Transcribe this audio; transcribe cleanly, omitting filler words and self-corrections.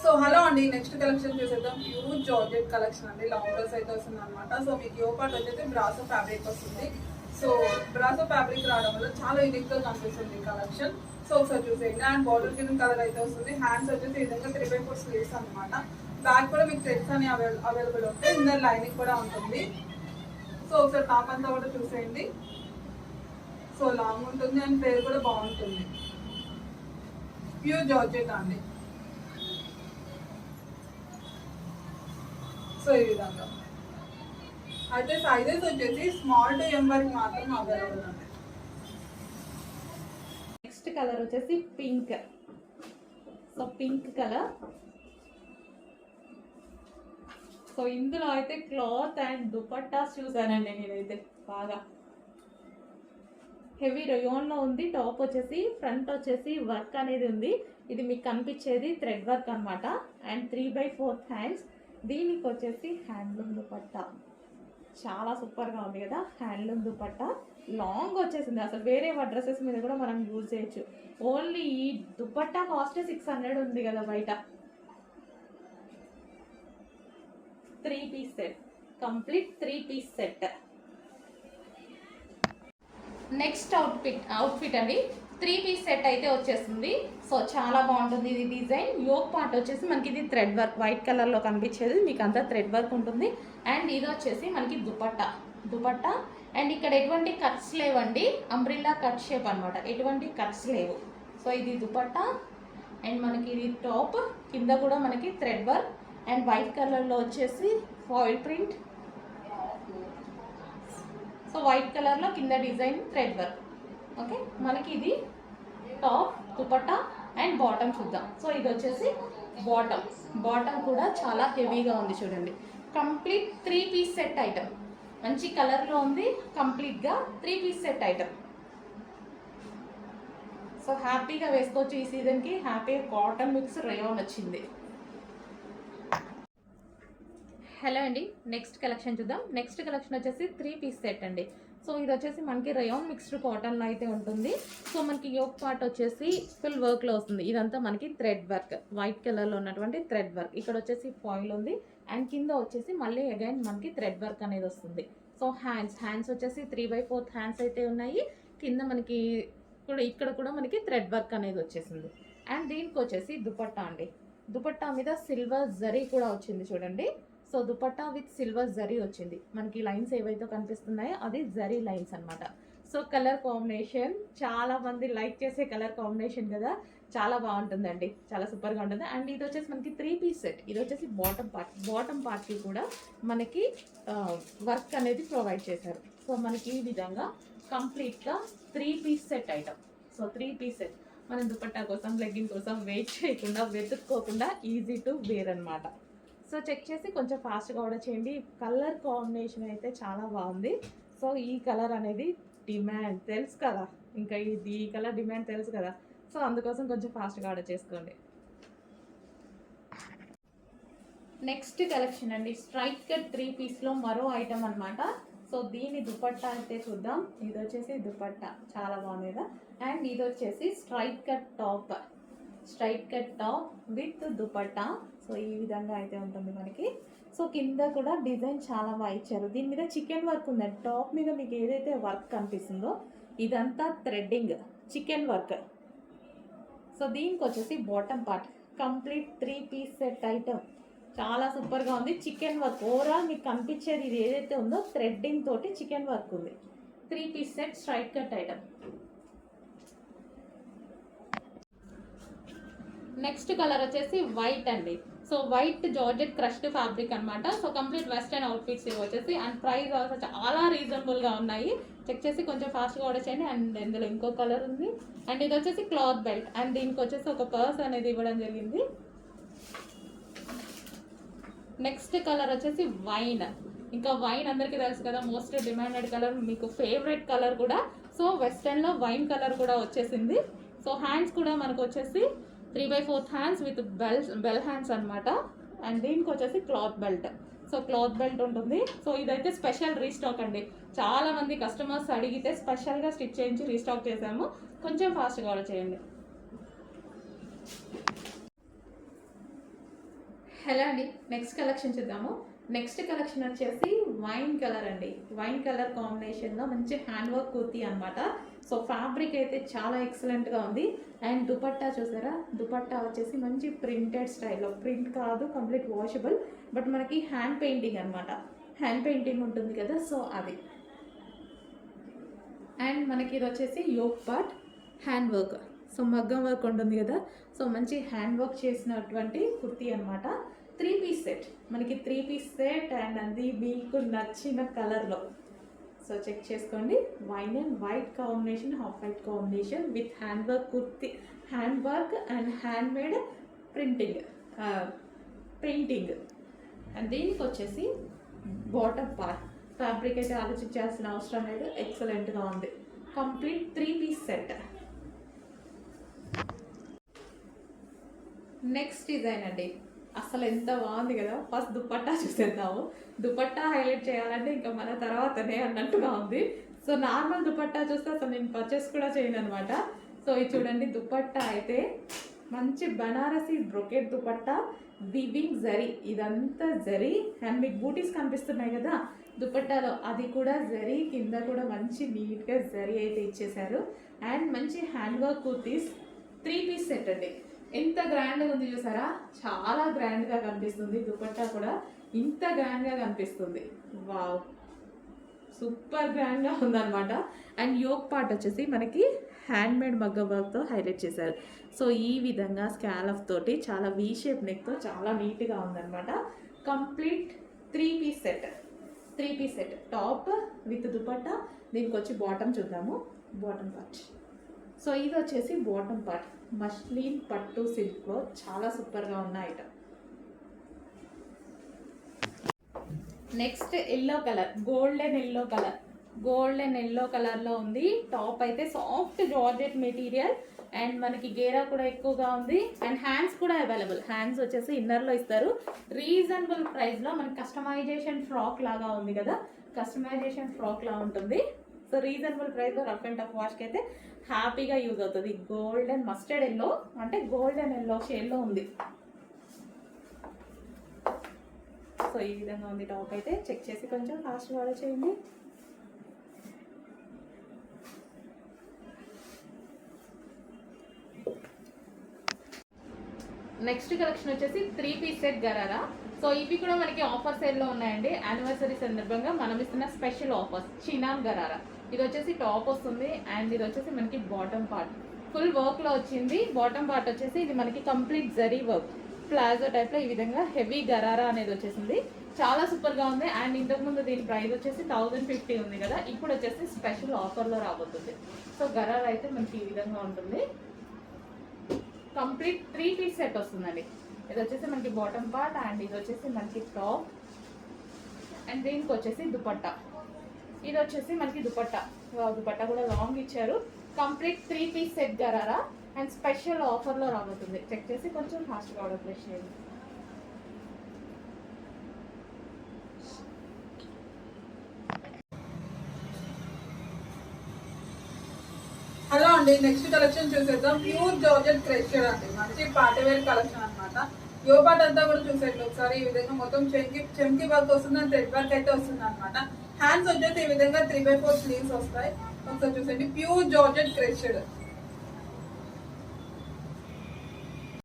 So hello అండి, next collection చూసేద్దాం. Huge georgette collection అండి. లాంగ్ డ్రెస్ అయితే వస్తుంది అనమాట. సో మీకు యో పార్ట్ వచ్చేసి బ్రాసో ఫ్యాబ్రిక్ వస్తుంది. సో బ్రాసో ఫ్యాబ్రిక్ రావడం వల్ల చాలా యూనిక్ గా కనిపిస్తుంది ఈ కలెక్షన్. సో ఒకసారి చూసేయండి. అండ్ బార్డర్ గివెన్ కలర్ అయితే వస్తుంది. హ్యాండ్స్ వచ్చేసి ఈ విధంగా 3/4 స్లీవ్స్ అనమాట. బ్యాక్ కూడా మీకు థ్రెడ్స్ అని అవైలబుల్ ఉంటాయి. ఇందర్ లైనింగ్ కూడా ఉంటుంది. సో ఒకసారి టాప్ అంతా కూడా చూసేయండి. సో లాంగ్ ఉంటుంది అండ్ పేరు కూడా బాగుంటుంది. ప్యూర్ జార్జెట్ అండి. సో ఈ విధంగా అయితే సైజెస్ వచ్చేసి స్మాల్ టు ఎం వరకు మాత్రం అవైలబుల్ ఉంది. నెక్స్ట్ కలర్ వచ్చేసి pink. So pink colour. So ఇందులో అయితే క్లాత్ అండ్ దుపట్టాస్ చూసానండి నేనైతే బాగా హెవీ రయోన్లో ఉంది. టాప్ వచ్చేసి ఫ్రంట్ వచ్చేసి వర్క్ అనేది ఉంది. ఇది మీకు కనిపించేది థ్రెడ్ వర్క్ అనమాట. And 3/4 hands. దీనికి వచ్చేసి హ్యాండ్లూమ్ దుపట్టా చాలా సూపర్గా ఉంది కదా. హ్యాండ్లూమ్ దుపట్టా లాంగ్ వచ్చేసింది. అసలు వేరే డ్రెస్సెస్ మీద కూడా మనం యూజ్ చేయొచ్చు. ఓన్లీ ఈ దుపట్టా కాస్ట్ 600 ఉంది కదా బయట. 3 piece set, complete 3 piece set. Next outfit అండి. 3 పీస్ సెట్ అయితే వచ్చేస్తుంది. సో చాలా బాగుంటుంది ఇది డిజైన్. యోక్ పార్ట్ వచ్చేసి మనకి ఇది థ్రెడ్ వర్క్ వైట్ కలర్లో కనిపించేది మీకు అంతా థ్రెడ్ వర్క్ ఉంటుంది. అండ్ ఇది వచ్చేసి మనకి దుపట్టా అండ్ ఇక్కడ ఎటువంటి కట్స్ లేవండి. అంబ్రిల్లా కట్ షేప్ అనమాట. ఎటువంటి కట్స్ లేవు. సో ఇది దుపట్టా అండ్ మనకి ఇది టాప్. కింద కూడా మనకి థ్రెడ్ వర్క్ అండ్ వైట్ కలర్లో వచ్చేసి ఫాయిల్ ప్రింట్. సో వైట్ కలర్లో కింద డిజైన్ థ్రెడ్ వర్క్. ఓకే, మనకి ఇది టాప్, దుపట్టా అండ్ బాటమ్ చూద్దాం. సో ఇది వచ్చేసి బాటమ్ కూడా చాలా హెవీగా ఉంది చూడండి. Complete 3 piece set item. మంచి కలర్లో ఉంది. కంప్లీట్గా 3 పీస్ సెట్ ఐటమ్. సో హ్యాపీగా వేసుకోవచ్చు ఈ సీజన్కి. హ్యాపీగా కాటన్ మిక్స్ రేయాన్ వచ్చింది. హలో అండి, నెక్స్ట్ కలెక్షన్ చూద్దాం. నెక్స్ట్ కలెక్షన్ వచ్చేసి 3 పీస్ సెట్ అండి. సో ఇది వచ్చేసి మనకి రయాన్ మిక్స్డ్ కాటన్లో అయితే ఉంటుంది. సో మనకి యోక్ పార్ట్ వచ్చేసి ఫుల్ వర్క్లో వస్తుంది. ఇదంతా మనకి థ్రెడ్ వర్క్, వైట్ కలర్లో ఉన్నటువంటి థ్రెడ్ వర్క్. ఇక్కడ వచ్చేసి ఫాయిల్ ఉంది అండ్ కింద వచ్చేసి మళ్ళీ అగైన్ మనకి థ్రెడ్ వర్క్ అనేది వస్తుంది. సో హ్యాండ్స్ వచ్చేసి 3/4 హ్యాండ్స్ అయితే ఉన్నాయి. కింద మనకి ఇక్కడ కూడా మనకి థ్రెడ్ వర్క్ అనేది వచ్చేసింది. అండ్ దీనికి వచ్చేసి దుపట్టా అండి. దుపట్టా మీద సిల్వర్ జరీ కూడా వచ్చింది చూడండి. So dupatta with silver zari వచ్చింది. మనకి లైన్స్ ఏవైతే కనిపిస్తున్నాయో అది జరీ లైన్స్ అనమాట. సో కలర్ కాంబినేషన్ చాలా మంది లైక్ చేసే కలర్ కాంబినేషన్ కదా. చాలా బాగుంటుందండి, చాలా సూపర్గా ఉంటుంది. అండ్ ఇది వచ్చేసి మనకి 3 పీస్ సెట్. ఇది వచ్చేసి బాటమ్ పార్ట్కి కూడా మనకి వర్క్ అనేది ప్రొవైడ్ చేశారు. సో మనకి ఈ విధంగా కంప్లీట్గా 3 piece set item. So 3 piece set మనం దుపట్టా కోసం, లెగ్గిన్ కోసం వెయిట్ చేయకుండా, వెతుక్కోకుండా ఈజీ టు వేర్ అనమాట. సో చెక్ చేసి కొంచెం ఫాస్ట్గా ఆర్డర్ చేయండి. కలర్ కాంబినేషన్ అయితే చాలా బాగుంది. సో ఈ కలర్ అనేది డిమాండ్ తెలుసు కదా, ఇంకా ఈ కలర్ డిమాండ్ తెలుసు కదా. సో అందుకోసం కొంచెం ఫాస్ట్గా ఆర్డర్ చేసుకోండి. నెక్స్ట్ కలెక్షన్ అండి, స్ట్రైట్ కట్ 3 పీస్లో మరో ఐటమ్ అనమాట. సో దీని దుపట్టా అయితే చూద్దాం. ఇది వచ్చేసి దుపట్టా చాలా బాగుంది కదా. అండ్ ఇది వచ్చేసి straight cut top with dupatta. So ఈ విధంగా అయితే ఉంటుంది మనకి. సో కింద కూడా డిజైన్ చాలా బాగా ఇచ్చారు. దీని మీద చికెన్ వర్క్ ఉందండి. టాప్ మీద మీకు ఏదైతే వర్క్ కనిపిస్తుందో ఇదంతా థ్రెడ్డింగ్ చికెన్ వర్క్. సో దీనికి వచ్చేసి bottom part complete 3 piece set item. చాలా సూపర్గా ఉంది. చికెన్ వర్క్ ఓవరాల్ మీకు కనిపించేది ఇది ఏదైతే ఉందో థ్రెడ్డింగ్ తోటి చికెన్ వర్క్ ఉంది. 3 piece set straight cut item. Next colour వచ్చేసి వైట్ అండి. So white georgette crushed fabric అనమాట. సో కంప్లీట్ వెస్టర్న్ అవుట్ఫిట్స్ ఇవి వచ్చేసి. అండ్ ప్రైస్ ఆల్సో చాలా రీజనబుల్గా ఉన్నాయి. చెక్ చేసి కొంచెం ఫాస్ట్గా ఆర్డర్ చేయండి. అండ్ ఇందులో ఇంకో కలర్ ఉంది. అండ్ ఇది వచ్చేసి క్లాత్ బెల్ట్. అండ్ దీనికి వచ్చేసి ఒక పర్స్ అనేది ఇవ్వడం జరిగింది. నెక్స్ట్ కలర్ వచ్చేసి వైన్. ఇంకా వైన్ అందరికీ తెలుసు కదా, మోస్ట్ డిమాండెడ్ కలర్, మీకు ఫేవరెట్ కలర్ కూడా. సో వెస్టర్న్లో వైన్ కలర్ కూడా వచ్చేసింది. సో హ్యాండ్స్ కూడా మనకు వచ్చేసి 3/4 హ్యాండ్స్ విత్ బెల్ హ్యాండ్స్ అనమాట. అండ్ దీనికి వచ్చేసి cloth belt. So cloth belt ఉంటుంది. సో ఇదైతే స్పెషల్ రీస్టాక్ అండి. చాలా మంది కస్టమర్స్ అడిగితే స్పెషల్గా స్టిచ్ చేయించి రీస్టాక్ చేసాము. కొంచెం ఫాస్ట్గా ఆర్డర్ చేయండి. హలో అండి, నెక్స్ట్ కలెక్షన్ చూద్దాము. నెక్స్ట్ కలెక్షన్ వచ్చేసి వైన్ కలర్ అండి. వైన్ కలర్ కాంబినేషన్లో మంచి హ్యాండ్ వర్క్ కుర్తీ అనమాట. సో ఫ్యాబ్రిక్ అయితే చాలా ఎక్సలెంట్గా ఉంది. అండ్ దుపట్టా చూసారా, దుపట్టా వచ్చేసి మంచి ప్రింటెడ్ స్టైల్లో, ప్రింట్ కాదు, కంప్లీట్ వాషబుల్, బట్ మనకి హ్యాండ్ పెయింటింగ్ అనమాట. హ్యాండ్ పెయింటింగ్ ఉంటుంది కదా, సో అది. అండ్ మనకి ఇది వచ్చేసి yoke part hand work, so మగ్గం వర్క్ ఉంటుంది కదా, సో మంచి హ్యాండ్ వర్క్ చేసినటువంటి కుర్తీ అనమాట. 3 పీస్ సెట్, మనకి 3 పీస్ సెట్ అండ్ అది మీకు నచ్చిన కలర్లో. సో చెక్ చేసుకోండి. Wine and white combination, half white combination with hand work kurti, hand work and hand made painting. And దీనికి వచ్చేసి బాటమ్ పార్ట్ ఫ్యాబ్రిక్ అయితే ఆలోచించాల్సిన అవసరం లేదు, ఎక్సలెంట్గా ఉంది. Complete 3 piece set. Next design అండి, అసలు ఎంత బాగుంది కదా. ఫస్ట్ దుపట్టా చూసేద్దాము. దుపట్టా హైలైట్ చేయాలంటే ఇంకా మన తర్వాతనే అన్నట్టుగా ఉంది. సో నార్మల్ దుపట్టా చూస్తే అసలు నేను పర్చేస్ కూడా చేయను అనమాట. సో ఇది చూడండి, దుపట్టా అయితే మంచి బనారసి బ్రొకెట్ దుపట్టా, వివింగ్ జరీ, ఇదంతా జరీ. అండ్ మీకు బూటీస్ కనిపిస్తున్నాయి కదా దుపట్టాలో, అది కూడా జరీ, కింద కూడా మంచి నీట్గా జరీ అయితే ఇచ్చేసారు. అండ్ మంచి hand work kurtis, 3 piece set అండి. ఎంత గ్రాండ్గా ఉంది చూసారా, చాలా గ్రాండ్గా కనిపిస్తుంది. దుపట్టా కూడా ఇంత గ్రాండ్గా కనిపిస్తుంది. వావ్, సూపర్ గ్రాండ్గా ఉందన్నమాట. అండ్ యోక్ పార్ట్ వచ్చేసి మనకి హ్యాండ్ మేడ్ మగ్గ వర్క్తో హైలైట్ చేశారు. సో ఈ విధంగా స్కాలఫ్ తోటి చాలా వీ షేప్ నెక్తో చాలా నీట్గా ఉందన్నమాట. Complete 3 piece set. 3 piece set, top with dupatta. దీనికి వచ్చి బాటమ్ చూద్దాము. బాటమ్ పార్ట్, సో ఇది వచ్చేసి బాటమ్ పార్ట్, మస్లిన్ పట్టు సిల్క్లో చాలా సూపర్గా ఉన్న item. Next yellow colour, golden yellow colour, golden yellow కలర్లో ఉంది. టాప్ అయితే సాఫ్ట్ జార్జెట్ మెటీరియల్ అండ్ మనకి గేరా కూడా ఎక్కువగా ఉంది. అండ్ హ్యాండ్స్ కూడా అవైలబుల్. హ్యాండ్స్ వచ్చేసి ఇన్నర్లో ఇస్తారు. రీజనబుల్ ప్రైస్లో మనకి కస్టమైజేషన్ ఫ్రాక్ లాగా ఉంది కదా, కస్టమైజేషన్ ఫ్రాక్ లా ఉంటుంది. సో రీజనబుల్ ప్రైస్లో రఫ్ అండ్ టఫ్ వాష్కి అయితే హ్యాపీగా యూజ్ అవుతుంది. గోల్డెన్ మస్టర్డ్ ఎల్లో, అంటే గోల్డెన్ ఎల్లో షేడ్లో ఉంది. సో ఈ విధంగా ఉంది టాప్ అయితే. చెక్ చేసి కొంచెం ఫాస్ట్గా ఆర్డర్ చేయండి. నెక్స్ట్ కలెక్షన్ వచ్చేసి 3 పీస్ సెట్ గరారా. సో ఇవి కూడా మనకి ఆఫర్ సేల్లో ఉన్నాయండి. యానివర్సరీ సందర్భంగా మనం ఇస్తున్న స్పెషల్ ఆఫర్స్. చినాన్ గరారా, ఇది వచ్చేసి టాప్ వస్తుంది అండ్ ఇది వచ్చేసి మనకి బాటమ్ పార్ట్ ఫుల్ వర్క్లో వచ్చింది. బాటమ్ పార్ట్ వచ్చేసి ఇది మనకి కంప్లీట్ జరీ వర్క్, ప్లాజో టైప్లో ఈ విధంగా హెవీ గరారా అనేది వచ్చేసింది. చాలా సూపర్గా ఉంది. అండ్ ఇంతకుముందు దీని ప్రైస్ వచ్చేసి 1050 ఉంది కదా, ఇప్పుడు వచ్చేసి స్పెషల్ ఆఫర్లో రాబోతుంది. సో గరారా అయితే మనకి ఈ విధంగా ఉంటుంది. కంప్లీట్ 3 పీస్ సెట్ వస్తుందండి. ఇది వచ్చేసి మనకి బాటమ్ పార్ట్ అండ్ ఇది వచ్చేసి మనకి టాప్ అండ్ దీనికి వచ్చేసి దుపట్టా. ఇది వచ్చేసి మనకి దుపట్టా, దుపట్టా కూడా లాంగ్ ఇచ్చారు. Complete 3 piece set gharara and special ఆఫర్లో రాబోతుంది. చెక్ చేసి కొంచెం ఫాస్ట్గా ఆర్డర్ ప్లేస్ చేయండి. హలో అండి, నెక్స్ట్ కలెక్షన్ చూసేద్దాం. ప్యూర్ జార్జెట్ క్రషర్ అండి, మంచి పార్టీవేర్ కలెక్షన్ అనమాట. యోపాట్ అంతా కూడా చూసేట్లు ఒకసారి. ఈ విధంగా మొత్తం చెంకి వర్క్ వస్తుంది అండ్ థ్రెడ్ వర్క్ అయితే వస్తుంది అనమాట. హ్యాండ్స్ వచ్చేసి ఈ విధంగా 3/4 స్లీవ్స్ వస్తాయి. ఒకసారి చూసండి, ప్యూర్ జార్జెట్ క్రషర్.